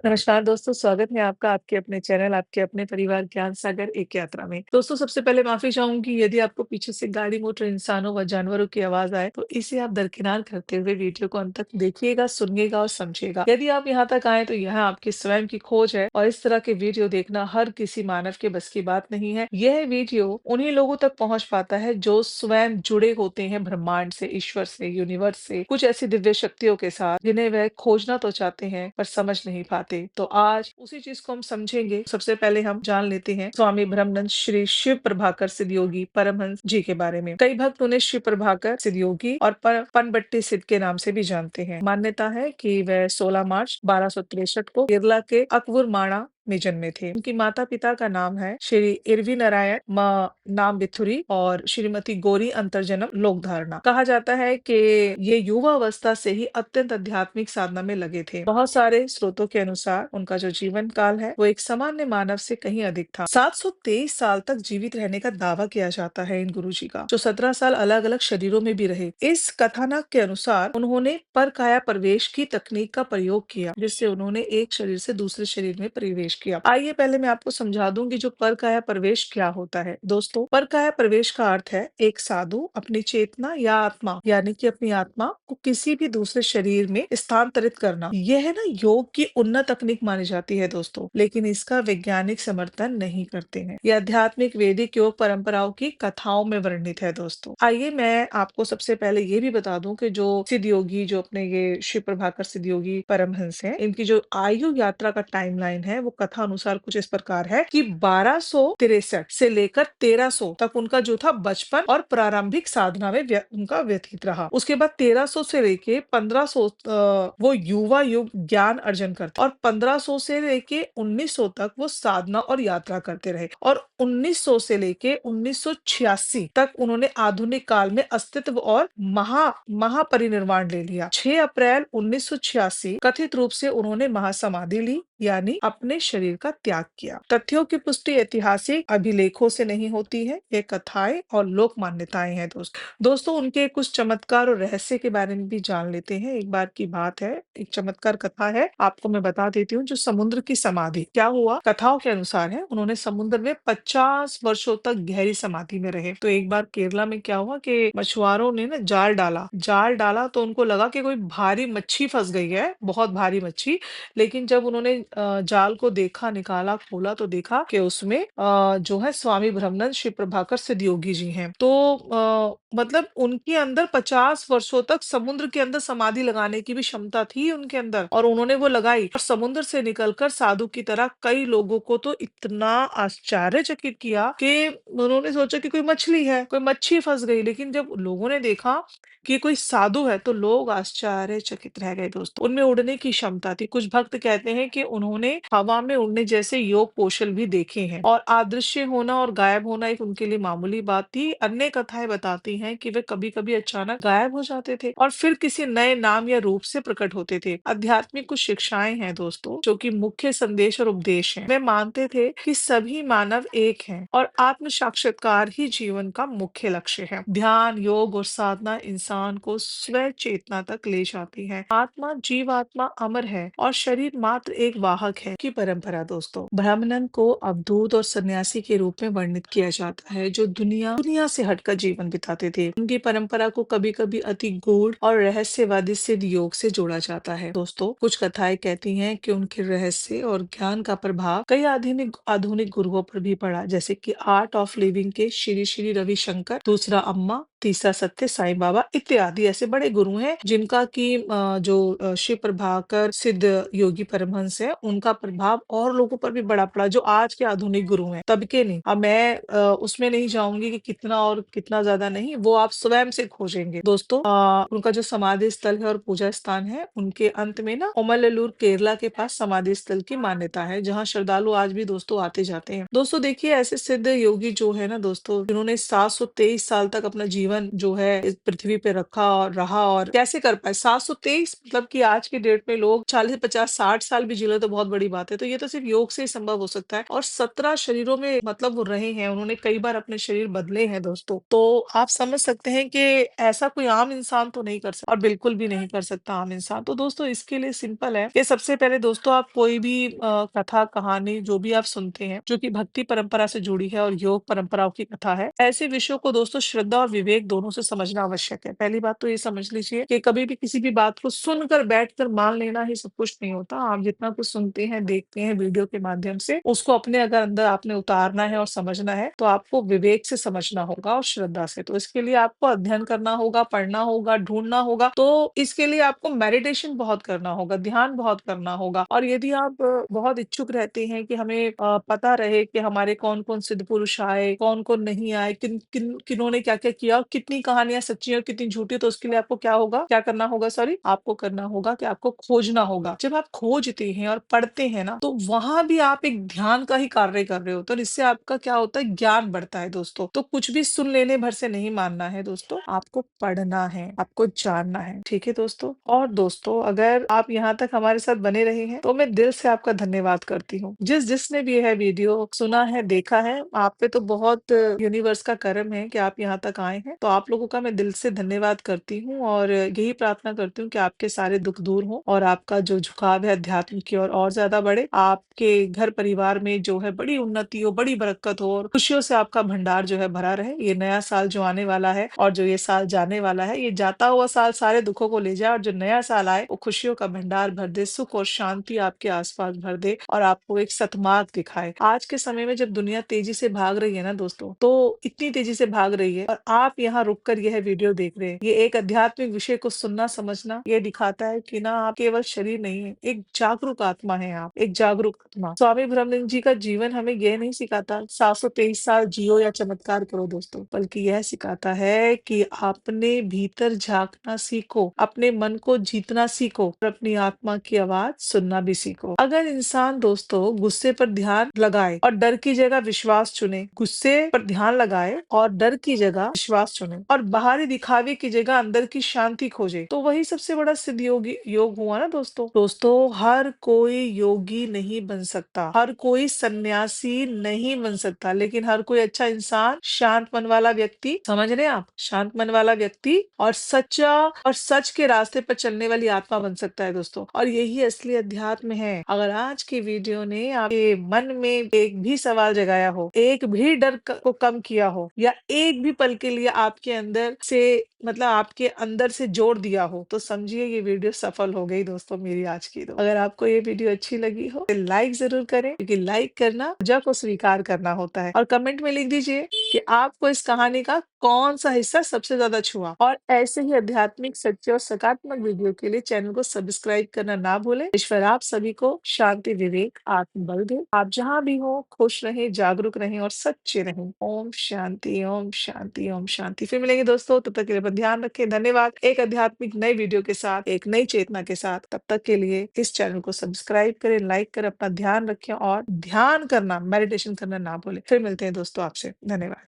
नमस्कार दोस्तों, स्वागत है आपका आपके अपने चैनल, आपके अपने परिवार ज्ञान सागर एक यात्रा में। दोस्तों सबसे पहले माफ़ी चाहूँगी यदि आपको पीछे से गाड़ी, मोटर, इंसानों व जानवरों की आवाज़ आए, तो इसे आप दरकिनार करते हुए वीडियो को अंत तक देखिएगा, सुनिएगा और समझिएगा। यदि आप यहाँ तक आए तो यह आपकी स्वयं की खोज है और इस तरह के वीडियो देखना हर किसी मानव के बस की बात नहीं है। यह वीडियो उन्हीं लोगों तक पहुँच पाता है जो स्वयं जुड़े होते हैं ब्रह्मांड से, ईश्वर से, यूनिवर्स से, कुछ ऐसी दिव्य शक्तियों के साथ जिन्हें वह खोजना तो चाहते हैं पर समझ नहीं पाते। तो आज उसी चीज को हम समझेंगे। सबसे पहले हम जान लेते हैं स्वामी ब्रह्मानंद श्री शिव प्रभाकर सिद्ध योगी परमहंस जी के बारे में। कई भक्त उन्हें शिव प्रभाकर सिद्ध योगी और पनबट्टी सिद्ध के नाम से भी जानते हैं। मान्यता है कि वह 16 मार्च 1263 को केरला के अकवुर माणा में जन्मे थे। उनकी माता पिता का नाम है श्री इरवी नारायण नाम बिथुरी और श्रीमती गौरी अंतर्जनम लोक धारणा। कहा जाता है कि ये युवा अवस्था से ही अत्यंत आध्यात्मिक साधना में लगे थे। बहुत सारे स्रोतों के अनुसार उनका जो जीवन काल है वो एक सामान्य मानव से कहीं अधिक था। 723 साल तक जीवित रहने का दावा किया जाता है इन गुरुजी का, जो 17 साल अलग अलग शरीरों में भी रहे। इस कथानक के अनुसार उन्होंने पर काया प्रवेश की तकनीक का प्रयोग किया, जिससे उन्होंने एक शरीर से दूसरे शरीर में प्रवेश किया। आइए पहले मैं आपको समझा दूं कि जो पर काया प्रवेश क्या होता है। दोस्तों, पर काया प्रवेश का अर्थ है एक साधु अपनी चेतना या आत्मा यानी कि अपनी आत्मा को किसी भी दूसरे शरीर में स्थानांतरित करना। यह है ना योग की उन्नत तकनीक मानी जाती है दोस्तों, लेकिन इसका वैज्ञानिक समर्थन नहीं करते हैं। यह आध्यात्मिक वैदिक योग परंपराओं की कथाओं में वर्णित है दोस्तों। आइए मैं आपको सबसे पहले ये भी बता दूं कि जो सिद्ध योगी, जो अपने ये शिव प्रभाकर सिद्ध योगी परमहंस हैं, इनकी जो आयु यात्रा का टाइमलाइन है वो कथा अनुसार कुछ इस प्रकार है कि 1263 से लेकर 1300 तक उनका जो था बचपन और प्रारंभिक साधना में उनका व्यतीत रहा। उसके बाद 1300 से लेके 1500 वो युवा युग ज्ञान अर्जन करते और 1500 से लेके 1900 तक वो साधना और यात्रा करते रहे और 1900 से लेके 1986 तक उन्होंने आधुनिक काल में अस्तित्व और महापरिनिर्वाण ले लिया। 6 अप्रैल 1986 कथित रूप से उन्होंने महासमाधि ली, यानी अपने शरीर का त्याग किया। तथ्यों की पुष्टि ऐतिहासिक अभिलेखों से नहीं होती है, ये कथाएं और लोक मान्यताएं हैं दोस्तों उनके कुछ चमत्कार और रहस्य के बारे में भी जान लेते हैं। एक बार की बात है, एक चमत्कार कथा है, आपको मैं बता देती हूँ। जो समुद्र की समाधि, क्या हुआ, कथाओं के अनुसार है, उन्होंने समुद्र में 50 वर्षों तक गहरी समाधि में रहे। तो एक बार केरला में क्या हुआ कि मछुआरों ने ना जाल डाला तो उनको लगा कि कोई भारी मच्छी फंस गई है, बहुत भारी मच्छी। लेकिन जब उन्होंने जाल को देखा, निकाला, खोला तो देखा कि उसमें जो है स्वामी ब्रह्मानंद शिव प्रभाकर सिद्ध योगी जी हैं। तो मतलब उनके अंदर 50 वर्षों तक समुद्र के अंदर समाधि लगाने की भी क्षमता थी उनके अंदर, और उन्होंने वो लगाई और समुद्र से निकलकर साधु की तरह कई लोगों को तो इतना आश्चर्यचकित किया कि उन्होंने सोचा कि कोई मछली है, कोई मच्छी फंस गई। लेकिन जब लोगों ने देखा कि कोई साधु है तो लोग आश्चर्यचकित रह गए दोस्तों। उनमें उड़ने की क्षमता थी। कुछ भक्त कहते हैं कि उन्होंने हवा में उड़ने जैसे योग कौशल भी देखे हैं और अदृश्य होना और गायब होना एक उनके लिए मामूली बात थी। अन्य कथाएं बताती हैं कि वे कभी-कभी अचानक गायब हो जाते थे और फिर किसी नए नाम या रूप से प्रकट होते थे। आध्यात्मिक कुछ शिक्षाएं हैं दोस्तों, जो कि मुख्य संदेश और उपदेश हैं। वे मानते थे कि सभी मानव एक हैं और आत्म साक्षात्कार ही जीवन का मुख्य लक्ष्य है। ध्यान, योग और साधना इंसान को स्व चेतना तक ले जाती है। आत्मा, जीवात्मा अमर है और शरीर मात्र एक वाहक है की परंपरा दोस्तों। ब्राह्मणन को अवधूत और सन्यासी के रूप में वर्णित किया जाता है, जो दुनिया से हटकर जीवन बिताते थे। उनकी परंपरा को कभी कभी अति गूढ़ और रहस्यवादी सिद्ध योग से जोड़ा जाता है दोस्तों। कुछ कथाएं कहती हैं कि उनके रहस्य और ज्ञान का प्रभाव कई आधुनिक गुरुओं पर भी पड़ा, जैसे कि आर्ट ऑफ लिविंग के श्री श्री रविशंकर, दूसरा अम्मा, तीसरा सत्य साईं बाबा इत्यादि ऐसे बड़े गुरु हैं जिनका की जो शिव प्रभाकर सिद्ध योगी परमहंस है, उनका प्रभाव और लोगों पर भी बड़ा पड़ा, जो आज के आधुनिक गुरु हैं, तब के नहीं। अब मैं उसमें नहीं जाऊंगी कि कितना और कितना ज्यादा नहीं, वो आप स्वयं से खोजेंगे दोस्तों। उनका जो समाधि स्थल है और पूजा स्थान है, उनके अंत में ना ओमलूर केरला के पास समाधि स्थल की मान्यता है, जहाँ श्रद्धालु आज भी दोस्तों आते जाते हैं। दोस्तों देखिए, ऐसे सिद्ध योगी जो है ना दोस्तों, जिन्होंने 723 साल तक अपना जीवन जीवन जो है इस पृथ्वी पे रखा और रहा और कैसे कर पाए 723 मतलब कि आज की डेट में लोग 40 50 60 साल भी जी ले तो बहुत बड़ी बात है। तो ये तो सिर्फ योग से ही संभव हो सकता है और 17 शरीरों में मतलब वो रहे हैं, उन्होंने कई बार अपने शरीर बदले हैं दोस्तों। तो आप समझ सकते हैं कि ऐसा कोई आम इंसान तो नहीं कर सकता और बिल्कुल भी नहीं कर सकता आम इंसान। तो दोस्तों इसके लिए सिंपल है कि सबसे पहले दोस्तों आप कोई भी कथा कहानी जो भी आप सुनते हैं जो कि भक्ति परंपरा से जुड़ी है और योग परंपराओं की कथा है, ऐसे विषयों को दोस्तों श्रद्धा और विवेक दोनों से समझना आवश्यक है। पहली बात तो ये समझ लीजिए कि कभी भी किसी भी बात को सुनकर बैठकर मान लेना ही सब कुछ नहीं होता। आप जितना कुछ सुनते हैं देखते हैं वीडियो के माध्यम से उसको अपने अगर अंदर आपने उतारना है और समझना है तो आपको विवेक से समझना होगा और श्रद्धा से। तो इसके लिए आपको अध्ययन करना होगा, पढ़ना होगा, ढूंढना होगा। तो इसके लिए आपको मेडिटेशन बहुत करना होगा, ध्यान बहुत करना होगा। और यदि आप बहुत इच्छुक रहते हैं कि हमें पता रहे कि हमारे कौन कौन सिद्ध पुरुष आए, कौन कौन नहीं आए, किन किन किन्होंने क्या क्या किया और कितनी कहानियां सच्ची और कितनी झूठी, तो उसके लिए आपको क्या करना होगा, सॉरी, आपको करना होगा कि आपको खोजना होगा। जब आप खोजते हैं और पढ़ते हैं ना तो वहां भी आप एक ध्यान का ही कार्य कर रहे होते हो और इससे आपका क्या होता है, ज्ञान बढ़ता है दोस्तों। तो कुछ भी सुन लेने भर से नहीं मानना है दोस्तों, आपको पढ़ना है, आपको जानना है। ठीक है दोस्तों। और दोस्तों अगर आप यहाँ तक हमारे साथ बने रहे हैं तो मैं दिल से आपका धन्यवाद करती हूँ। जिसने भी यह वीडियो सुना है, देखा है, आप पे तो बहुत यूनिवर्स का करम है कि आप यहाँ तक आए हैं। तो आप लोगों का मैं दिल से धन्यवाद करती हूँ और यही प्रार्थना करती हूँ कि आपके सारे दुख दूर हो और आपका जो झुकाव है अध्यात्म की ओर और ज्यादा बढ़े। आपके घर परिवार में जो है बड़ी उन्नति हो, बड़ी बरकत हो और खुशियों से आपका भंडार जो है भरा रहे। ये नया साल जो आने वाला है और जो ये साल जाने वाला है, ये जाता हुआ साल सारे दुखों को ले जाए और जो नया साल आए वो खुशियों का भंडार भर दे, सुख और शांति आपके आसपास भर दे और आपको एक सतमार्ग दिखाए। आज के समय में जब दुनिया तेजी से भाग रही है ना दोस्तों, तो इतनी तेजी से भाग रही है और आप यहाँ रुककर यह वीडियो देख रहे हैं, ये एक आध्यात्मिक विषय को सुनना समझना ये दिखाता है कि ना आप केवल शरीर नहीं है, एक जागरूक आत्मा है। आप एक जागरूक आत्मा। स्वामी ब्रह्मलिंग जी का जीवन हमें यह नहीं सिखाता 723 साल जियो या चमत्कार करो दोस्तों, बल्कि यह सिखाता है कि अपने भीतर झांकना सीखो, अपने मन को जीतना सीखो और अपनी आत्मा की आवाज सुनना भी सीखो। अगर इंसान दोस्तों गुस्से पर ध्यान लगाए और डर की जगह विश्वास चुने, गुस्से पर ध्यान लगाए और डर की जगह विश्वास चुने और बाहरी दिखावे की जगह अंदर की शांति खोजे, तो वही सबसे बड़ा सिद्ध योग हुआ ना दोस्तों। दोस्तों हर कोई योगी नहीं बन सकता, हर कोई सन्यासी नहीं बन सकता, लेकिन हर कोई अच्छा इंसान, शांत मन वाला व्यक्ति, समझ रहे हैं आप, शांत मन वाला व्यक्ति और सच्चा और सच के रास्ते पर चलने वाली आत्मा बन सकता है दोस्तों। और यही असली अध्यात्म है। अगर आज की वीडियो ने आपके मन में एक भी सवाल जगाया हो, एक भी डर को कम किया हो या एक भी पल के लिए आपके अंदर से मतलब आपके अंदर से जोड़ दिया हो, तो समझिए ये वीडियो सफल हो गई दोस्तों मेरी आज की। तो अगर आपको ये वीडियो अच्छी लगी हो तो लाइक जरूर करें, क्योंकि लाइक करना ऊर्जा को स्वीकार करना होता है। और कमेंट में लिख दीजिए कि आपको इस कहानी का कौन सा हिस्सा सबसे ज्यादा छुआ। और ऐसे ही आध्यात्मिक, सच्चे और सकारात्मक वीडियो के लिए चैनल को सब्सक्राइब करना ना भूलें। ईश्वर आप सभी को शांति, विवेक, आत्मबल दे। आप जहाँ भी हो खुश रहें, जागरूक रहें और सच्चे रहें। ओम शांति, ओम शांति, ओम शांति। फिर मिलेंगे दोस्तों, तब तक के लिए अपना ध्यान रखें। धन्यवाद। एक आध्यात्मिक नई वीडियो के साथ, एक नई चेतना के साथ। तब तक के लिए इस चैनल को सब्सक्राइब करें, लाइक करें, अपना ध्यान रखें और ध्यान करना, मेडिटेशन करना ना भूलें। फिर मिलते हैं दोस्तों आपसे। धन्यवाद।